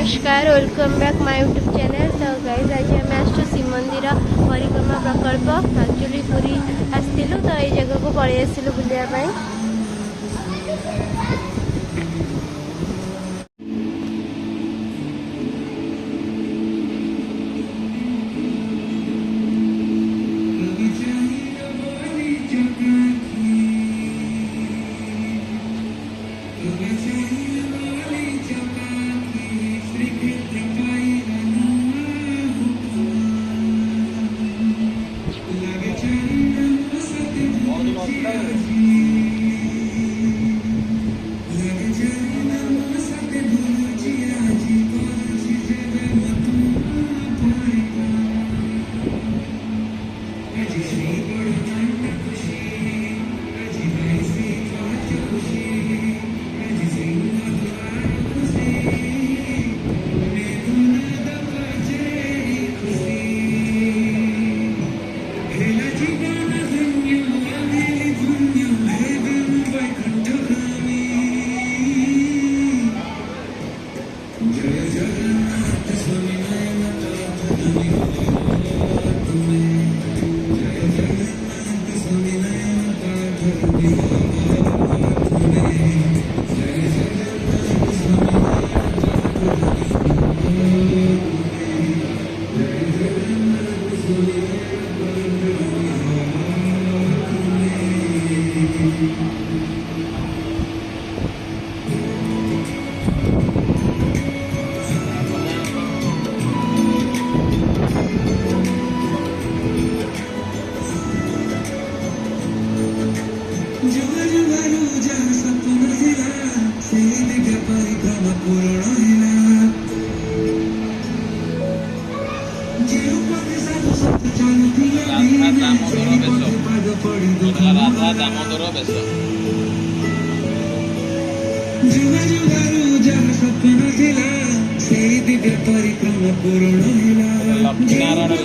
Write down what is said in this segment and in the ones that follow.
नमस्कार welcome back my YouTube channel. तो guys आज आम आसु श्रीमंदिर परिक्रमा प्रकल्प एक्चुअली पूरी आसलु तो ये जगह को पलि आसलु बुलाया। राधा दामोदर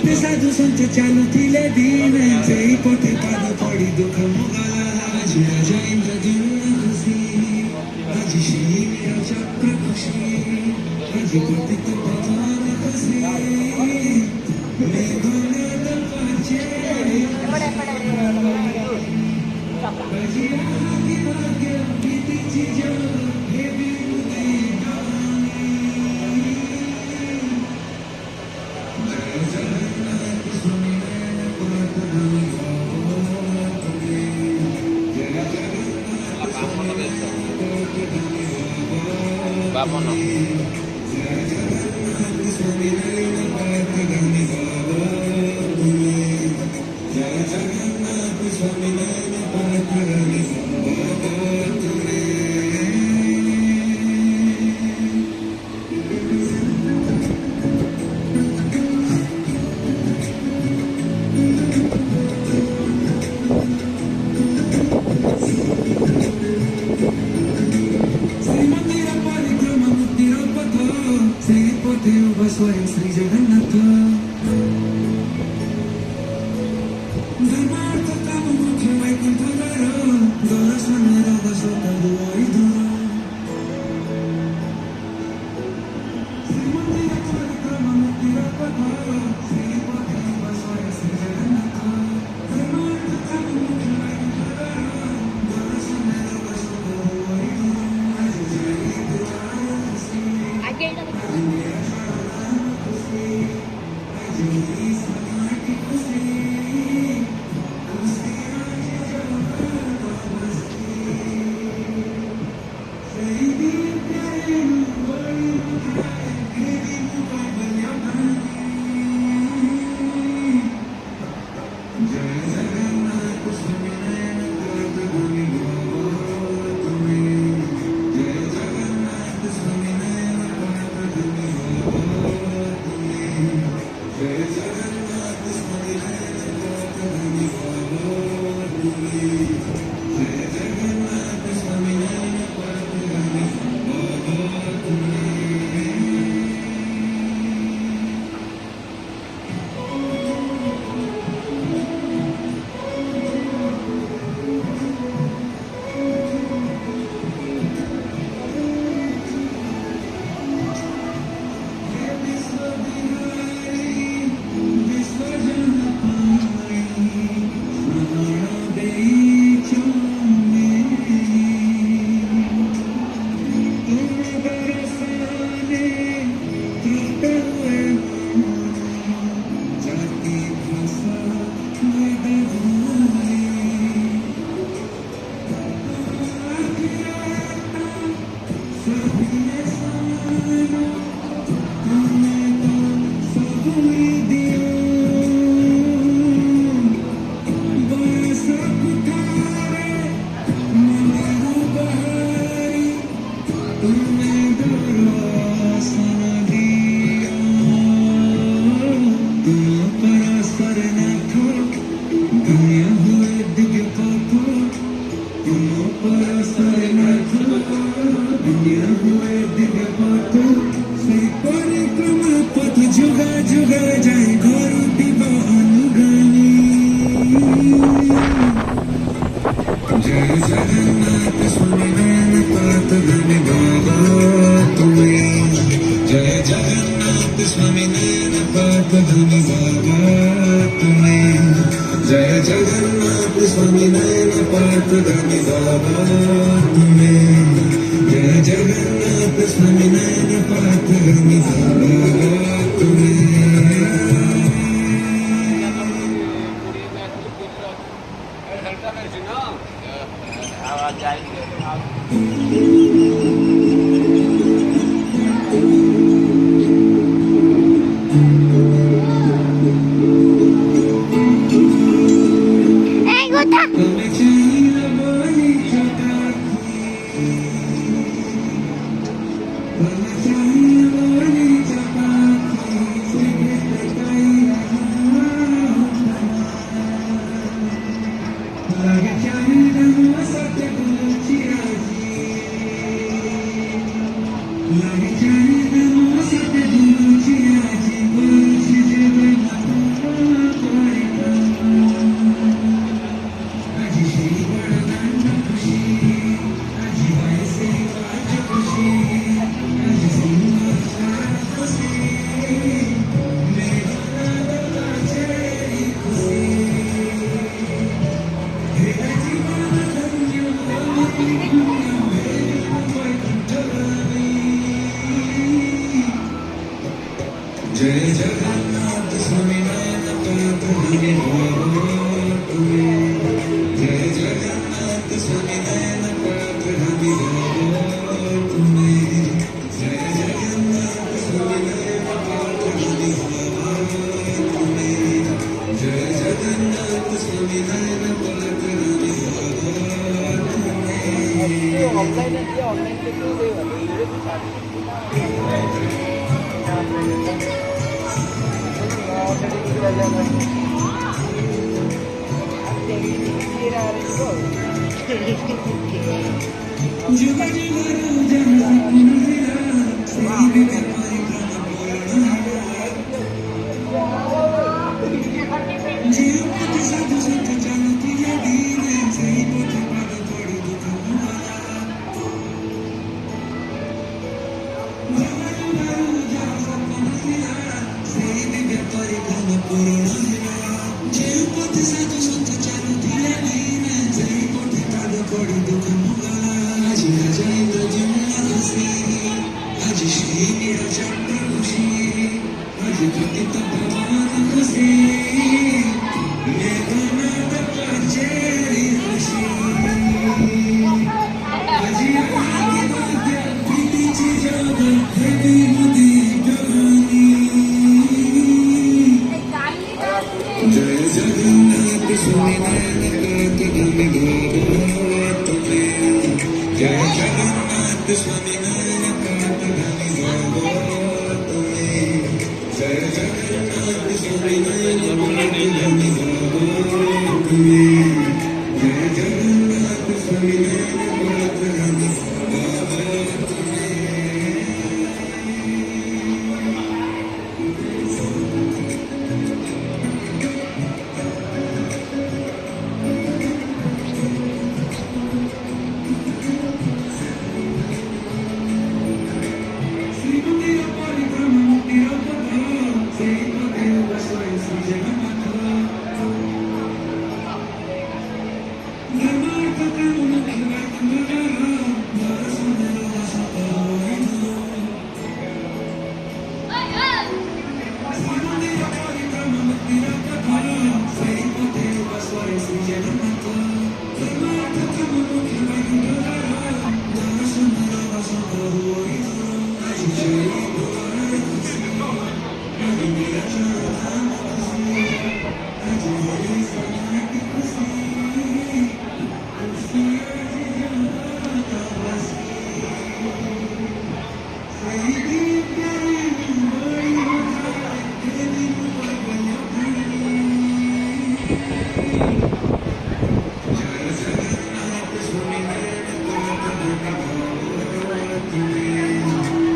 बेश साधु संत चलुले दिन से पथे पाद पड़ी दुख मुगला खुशी आज श्री चक्र खुशी आज पतित प्रधान खुशी बामन स्वयं श्री जगन्नाथ धर्मार्थ काम मुख्य वैकुंठ दर्शन रोग शोक दुआई दूर श्रीमंदिर परिक्रमा मुक्तिर पथ श्रीपति स्वयं श्री जगन्नाथ धर्मार्थ काम मुख्य वैकुंठ दर्शन रोग शोक दुआई जय जगन्नाथ स्वामी नयनपात धन्य बाबा तुम्हें जय जगन्नाथ स्वामी नयनपात धन्य बाबा तुम्हें जय जगन्नाथ स्वामी नयनपात धन्य बाबा तुम्हें जय जगन्नाथ स्वामी नयनपात धन्य बाबा तुम्हें हमें चाहिए बोली चौपाटी हमें चाहिए बोली चौपाटी लगे चाहिए नमो सत्य गुरुची राजी लगे चाहिए नमो सत्य गुरुची राजी गुरुची जगन्नाथ जय जगन्नाथ स्वामी नयनपात धन्य बाबा तुम्हें जय जगन्नाथ स्वामी नयनपात धन्य बाबा तुम्हें जय जगन्नाथ स्वामी नयनपात धन्य बाबा तुम्हें जय जगन्नाथ स्वामी नयनपात धन्य बाबा जुगा जुगा जन मंदिरा सही बिना परिक्रमा पूर्ण जीव पथ साधु संत जानती जगीरे सही पथ पद पड़ी दुख जुगा जुगा जन मंदिरा सही बिना परिक्रमा पूर्ण जीव पथ साधु संत जानती जगीरे सही पथ पद पड़ी दुख আজি রাজেন্দ্র জন্ম খুশি আজি শ্রী নিরচন্দ্র খুশি আজি পতিত ভগবান খুশি মেঘনাথ পাচেরি খুশি আজি আগে মধ্যে বিতিছি জগ হেবি মুদি জগনি জয় জগন্নাথ স্বামী নয়নপাত ধন্য বাবা তুমি जय जगन्नाथ स्वामी नयनपात धन्य बाबा तुम्हें जय जगन्नाथ स्वामी नयनपात धन्य बाबा तुम्हें जय जगन्नाथ स्वामी नयनपात धन्य बाबा तुम्हें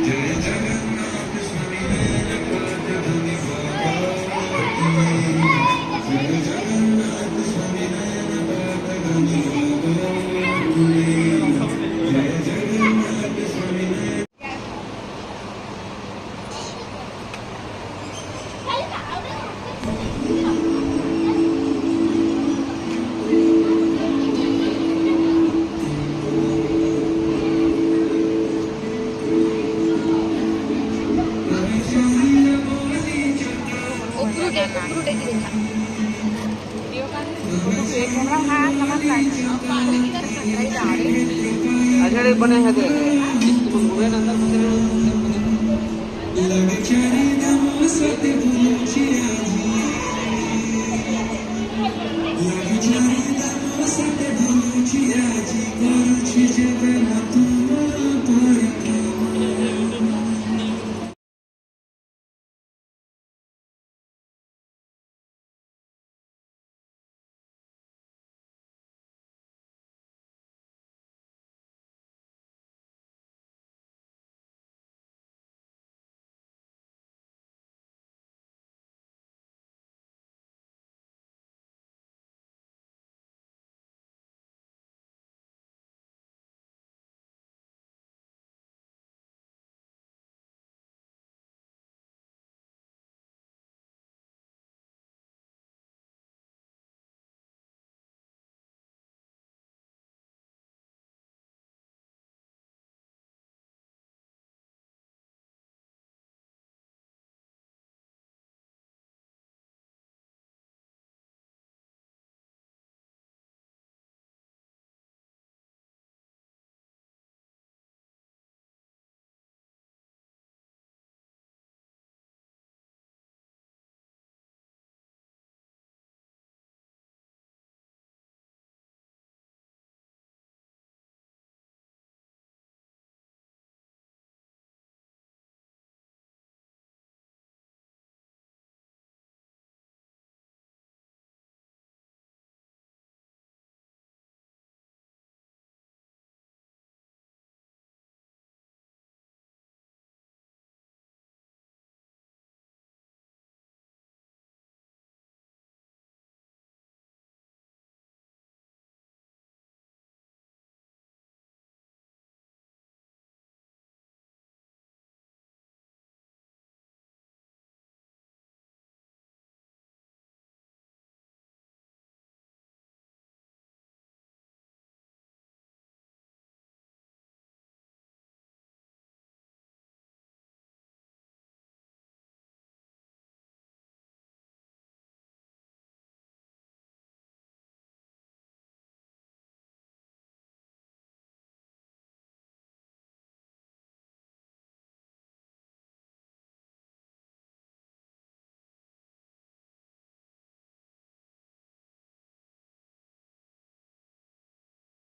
जय जगन्नाथ स्वामी नयनपात धन्य बाबा अजय बने हैं दे इसको मुझे ना अंदर लगे चारी दम सते बुलची आजी लगे चारी दम सते बुलची आजी करुची जब